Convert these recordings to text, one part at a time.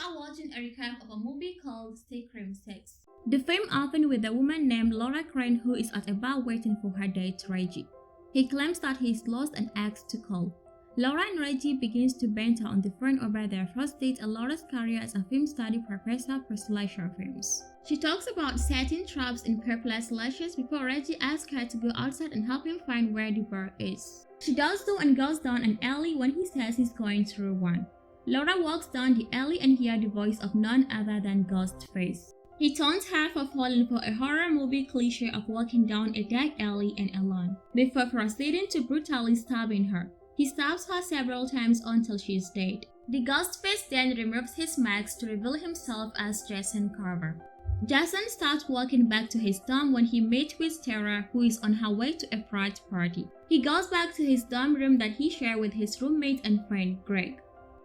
are watching a recap of a movie called Stay Cream 6. The film opens with a woman named Laura Crane who is at a bar waiting for her date Reggie. He claims that he's lost and asks to call. Laura and Reggie begins to banter on the phone over their first date and Laura's career as a film study professor for slasher films. She talks about setting traps in popular slashers before Reggie asks her to go outside and help him find where the bar is. She does so and goes down an alley when he says he's going through one. Laura walks down the alley and hears the voice of none other than Ghostface. He taunts her for falling for a horror movie cliche of walking down a dark alley and alone, before proceeding to brutally stabbing her. He stabs her several times until she is dead. The Ghostface then removes his mask to reveal himself as Jason Carver. Jason starts walking back to his dorm when he meets with Tara, who is on her way to a frat party. He goes back to his dorm room that he shared with his roommate and friend Greg.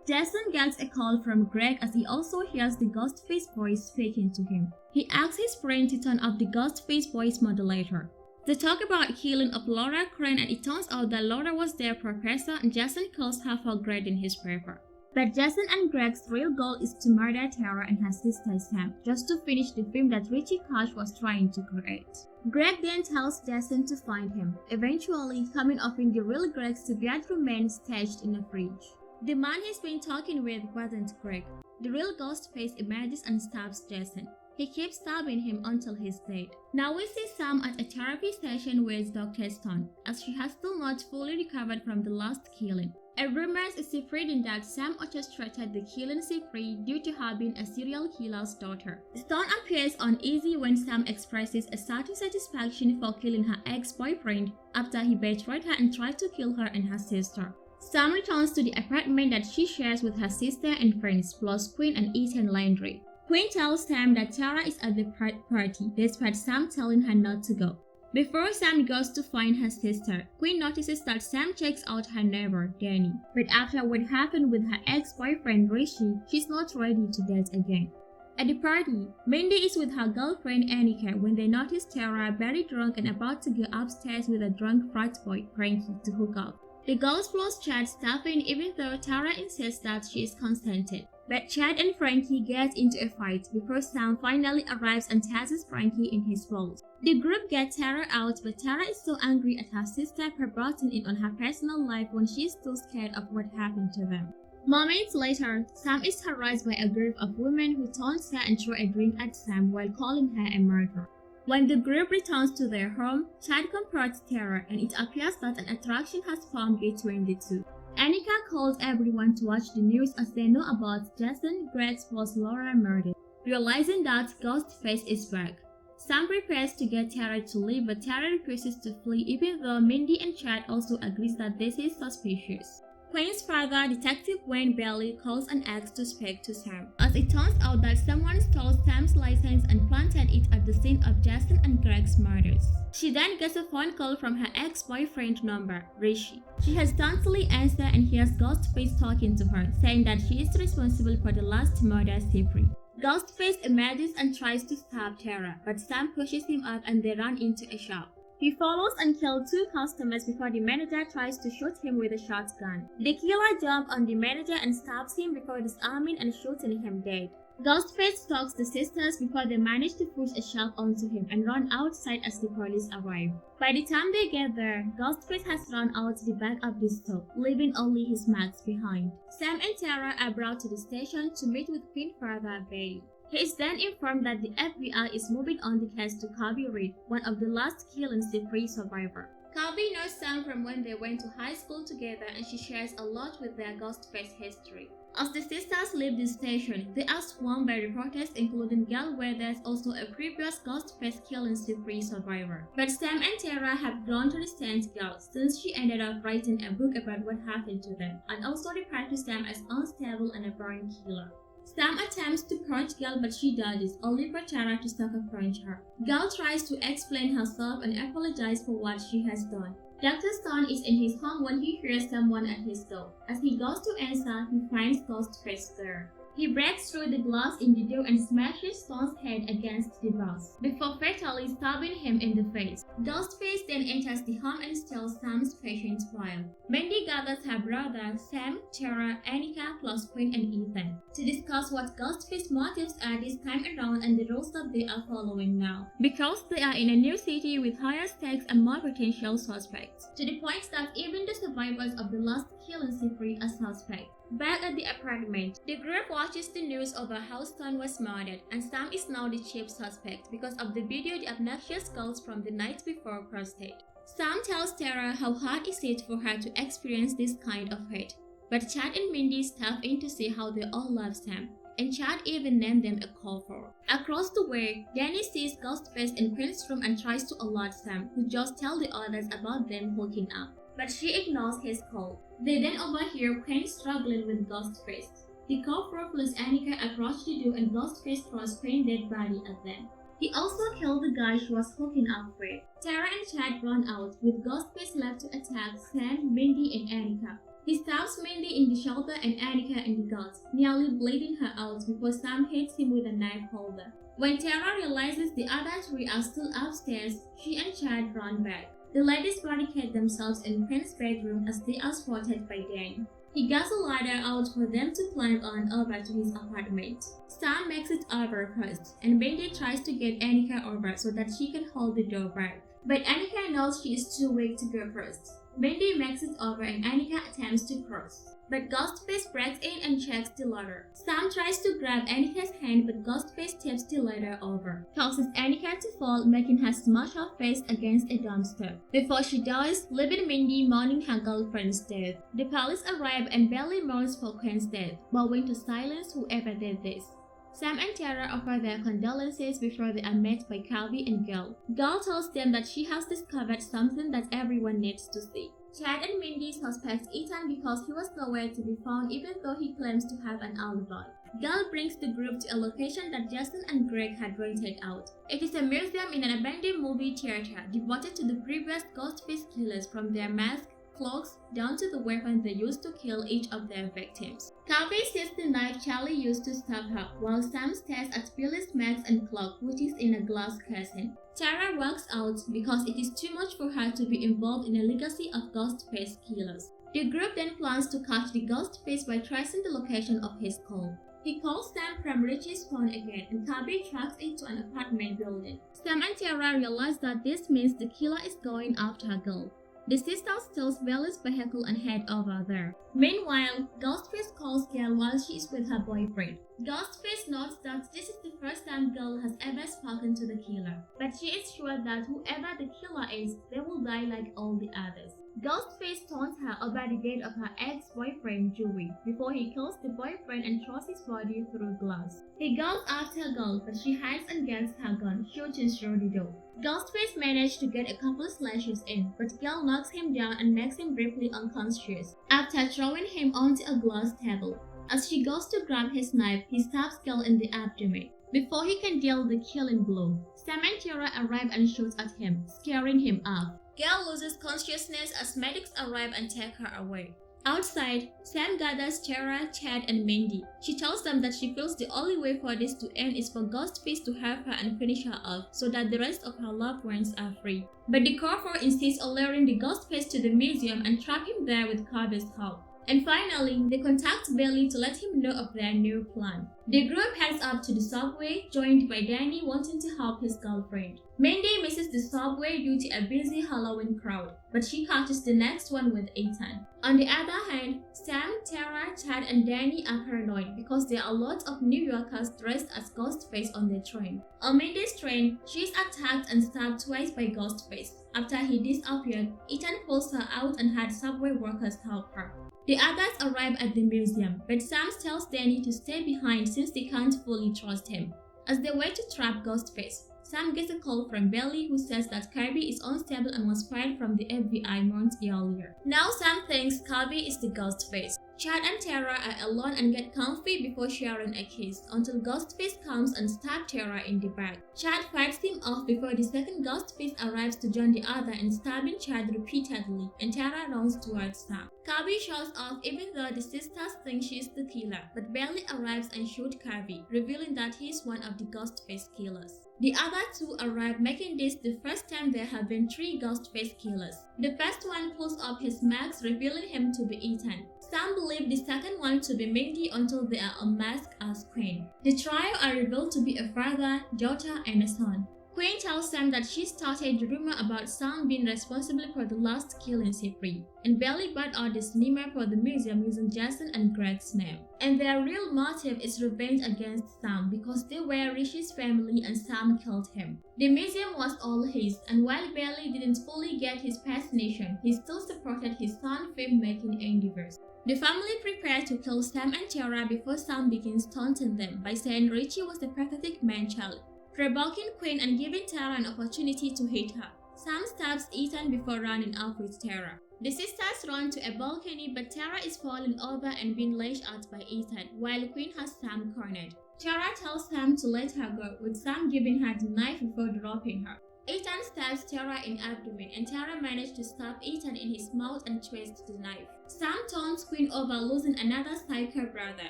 Jason gets a call from Greg as he also hears the Ghostface voice speaking to him. He asks his friend to turn off the Ghostface voice modulator. They talk about killing of Laura Crane and it turns out that Laura was their professor and Jason calls her for grading his paper. But Jason and Greg's real goal is to murder Tara and her sister Sam, just to finish the film that Richie Koch was trying to create. Greg then tells Jason to find him, eventually coming upon the real Greg's bedroom man stashed in a fridge. The man he's been talking with wasn't Greg. The real Ghostface emerges and stabs Jason. He keeps stabbing him until he's dead. Now we see Sam at a therapy session with Dr. Stone, as she has still not fully recovered from the last killing. A rumor is spreading that Sam orchestrated the killing spree due to her being a serial killer's daughter. Stone appears uneasy when Sam expresses a certain satisfaction for killing her ex-boyfriend after he betrayed her and tried to kill her and her sister. Sam returns to the apartment that she shares with her sister and friends, plus Quinn and Ethan Landry. Quinn tells Sam that Tara is at the party, despite Sam telling her not to go. Before Sam goes to find her sister, Quinn notices that Sam checks out her neighbor, Danny. But after what happened with her ex-boyfriend Richie, she's not ready to date again. At the party, Mindy is with her girlfriend Annika when they notice Tara very drunk and about to go upstairs with a drunk frat boy, Frankie, to hook up. The girls plus Chad step in even though Tara insists that she is consented. But Chad and Frankie get into a fight before Sam finally arrives and tases Frankie in his roles. The group gets Tara out, but Tara is so angry at her sister for butting in on her personal life when she is too scared of what happened to them. Moments later, Sam is harassed by a group of women who taunts her and throw a drink at Sam while calling her a murderer. When the group returns to their home, Chad confronts Tara and it appears that an attraction has formed between the two. Annika calls everyone to watch the news as they know about Jason, Greg's plus Laura murder. Realizing that Ghostface is back, Sam prepares to get Tara to leave but Tara refuses to flee even though Mindy and Chad also agrees that this is suspicious. Quinn's father, Detective Wayne Bailey, calls and asks to speak to Sam, as it turns out that someone stole Sam's license and planted it at the scene of Jason and Greg's murders. She then gets a phone call from her ex-boyfriend number, Rishi. She hesitantly answers and hears Ghostface talking to her, saying that she is responsible for the last murder spree. Ghostface emerges and tries to stab Tara, but Sam pushes him up and they run into a shop. He follows and kills two customers before the manager tries to shoot him with a shotgun. The killer jumps on the manager and stabs him before disarming and shooting him dead. Ghostface stalks the sisters before they manage to push a shelf onto him and run outside as the police arrive. By the time they get there, Ghostface has run out the back of the store, leaving only his marks behind. Sam and Tara are brought to the station to meet with Quinn father Bailey. He is then informed that the FBI is moving on the case to Kobe Reed, one of the last killing spree survivors. Kobe knows Sam from when they went to high school together and she shares a lot with their Ghostface history. As the sisters leave the station, they are swarmed by reporters including Gail Weathers, also a previous Ghostface killing spree survivor. But Sam and Tara have grown to understand Gail since she ended up writing a book about what happened to them, and also referred to Sam as unstable and a born killer. Sam attempts to punch Gail but she dodges, only for Tara to sucker punch her. Gail tries to explain herself and apologize for what she has done. Dr. Stone is in his home when he hears someone at his door. As he goes to answer, he finds Ghostface there. He breaks through the glass in the door and smashes Stone's head against the vase, before fatally stabbing him in the face. Ghostface then enters the home and steals Sam's patient vial. Mandy gathers her brother, Sam, Tara, Annika, plus Quinn and Ethan to discuss what Ghostface's motives are this time around and the rules that they are following now, because they are in a new city with higher stakes and more potential suspects, to the point that even the survivors of the last killing spree are suspects. Back at the apartment, the group watches the news over how Stone was murdered, and Sam is now the chief suspect because of the video the obnoxious girls from the night before posted. Sam tells Tara how hard it is for her to experience this kind of hate, but Chad and Mindy step in to see how they all love Sam, and Chad even named them a couple. Across the way, Danny sees Ghostface in Quinn's room and tries to alert Sam, who just tells the others about them hooking up, but she ignores his call. They then overhear Quinn struggling with Ghostface. The couple pulls Annika across the door and Ghostface throws Quinn's dead body at them. He also killed the guy she was hooking up with. Tara and Chad run out, with Ghostface left to attack Sam, Mindy, and Annika. He stabs Mindy in the shoulder and Annika in the gut, nearly bleeding her out before Sam hits him with a knife holder. When Tara realizes the other three are still upstairs, she and Chad run back. The ladies barricade themselves in Quinn's bedroom as they are spotted by Danny. He gets a ladder out for them to climb on over to his apartment. Sam makes it over first, and Mindy tries to get Annika over so that she can hold the door back. But Annika knows she is too weak to go first. Mindy makes it over and Annika attempts to cross, but Ghostface breaks in and checks the ladder. Sam tries to grab Annika's hand, but Ghostface tips the ladder over, causes Annika to fall, making her smash her face against a dumpster. Before she dies, leaving Mindy mourning her girlfriend's death. The police arrive and Belly mourns for Quinn's death, vowing to silence whoever did this. Sam and Tara offer their condolences before they are met by Calvi and Gil. Gil tells them that she has discovered something that everyone needs to see. Chad and Mindy suspect Ethan because he was nowhere to be found even though he claims to have an alibi. Gil brings the group to a location that Jason and Greg had rented out. It is a museum in an abandoned movie theater devoted to the previous Ghostface killers, from their masks, cloaks, down to the weapon they used to kill each of their victims. Calvi sees the knife Charlie used to stab her, while Sam stares at Billy's mask and cloak, which is in a glass casing. Tara walks out because it is too much for her to be involved in a legacy of Ghostface killers. The group then plans to catch the Ghostface by tracing the location of his call. He calls Sam from Reggie's phone again, and Calvi tracks it to an apartment building. Sam and Tara realize that this means the killer is going after a girl. The sister steals Belly's vehicle and head over there. Meanwhile, Ghostface calls Gail while she is with her boyfriend. Ghostface notes that this is the first time Gail has ever spoken to the killer, but she is sure that whoever the killer is, they will die like all the others. Ghostface taunts her about the death of her ex-boyfriend Joey before he kills the boyfriend and throws his body through glass. He goes after Gail, but she hides and gets her gun, shooting through the door. Ghostface manages to get a couple slashes in, but Gail knocks him down and makes him briefly unconscious, after throwing him onto a glass table. As she goes to grab his knife, he stabs Gail in the abdomen. Before he can deal the killing blow, Sam and Tara arrive and shoot at him, scaring him off. Gail loses consciousness as medics arrive and take her away. Outside, Sam gathers Tara, Chad, and Mindy. She tells them that she feels the only way for this to end is for Ghostface to have her and finish her off so that the rest of her loved ones are free. But the couple insists on luring the Ghostface to the museum and trap him there with Carver's help. And finally, they contact Billy to let him know of their new plan. The group heads up to the subway, joined by Danny wanting to help his girlfriend. Mindy misses the subway due to a busy Halloween crowd, but she catches the next one with Ethan. On the other hand, Sam, Tara, Chad, and Danny are paranoid because there are lots of New Yorkers dressed as Ghostface on the train. On Mindy's train, she is attacked and stabbed twice by Ghostface. After he disappeared, Ethan pulls her out and had subway workers help her. The others arrive at the museum, but Sam tells Danny to stay behind since they can't fully trust him. As they wait to trap Ghostface, Sam gets a call from Belly, who says that Kirby is unstable and was fired from the FBI months earlier. Now Sam thinks Kirby is the Ghostface. Chad and Tara are alone and get comfy before sharing a kiss until Ghostface comes and stabs Tara in the back. Chad fights him off before the second Ghostface arrives to join the other and stabbing Chad repeatedly, and Tara runs towards Sam. Kirby shows off even though the sisters think she's the killer, but Belly arrives and shoots Kirby, revealing that he's one of the Ghostface killers. The other two arrive, making this the first time there have been 3 Ghostface killers. The first one pulls up his mask, revealing him to be Ethan. Sam believes the second one to be Mindy until they are unmasked as Queen. The trio are revealed to be a father, daughter, and a son. Queen tells Sam that she started the rumor about Sam being responsible for the last killing spree, and Belly bought out the cinema for the museum using Jason and Greg's name. And their real motive is revenge against Sam because they were Richie's family and Sam killed him. The museum was all his, and while Belly didn't fully get his fascination, he still supported his son's film-making endeavors. The family prepared to kill Sam and Tara before Sam begins taunting them by saying Richie was a pathetic man-child, provoking Queen and giving Tara an opportunity to hit her. Sam stabs Ethan before running off with Tara. The sisters run to a balcony, but Tara is falling over and being lashed out by Ethan, while Queen has Sam cornered. Tara tells Sam to let her go, with Sam giving her the knife before dropping her. Ethan stabs Tara in abdomen, and Tara managed to stab Ethan in his mouth and twists the knife. Sam taunts Queen over losing another psycho brother,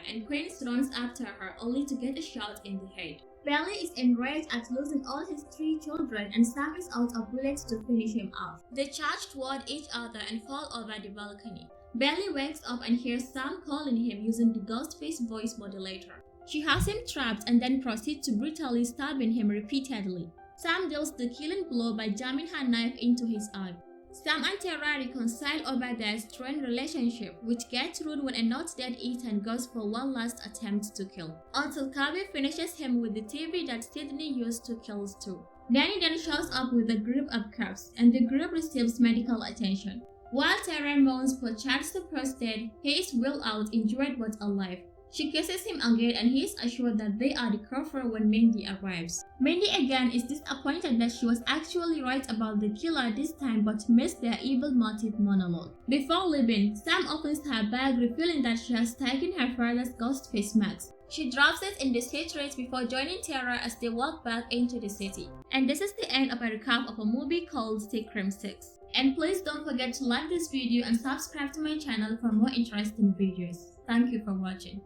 and Queen runs after her only to get a shot in the head. Belly is enraged at losing all his 3 children, and Sam is out of bullets to finish him off. They charge toward each other and fall over the balcony. Belly wakes up and hears Sam calling him using the Ghostface voice modulator. She has him trapped and then proceeds to brutally stabbing him repeatedly. Sam deals the killing blow by jamming her knife into his arm. Sam and Tara reconcile over their strained relationship, which gets ruined when a not-dead Ethan goes for one last attempt to kill, until Kirby finishes him with the TV that Sydney used to kill Stu. Danny then shows up with a group of cops, and the group receives medical attention. While Tara mourns for Chad's supposed death, he is well out, injured but alive. She kisses him again and he is assured that they are the cover when Mindy arrives. Mindy again is disappointed that she was actually right about the killer this time but missed their evil motive monologue. Before leaving, Sam opens her bag revealing that she has taken her father's Ghostface mask. She drops it in the street race before joining Tara as they walk back into the city. And this is the end of a recap of a movie called Secret 6. And please don't forget to like this video and subscribe to my channel for more interesting videos. Thank you for watching.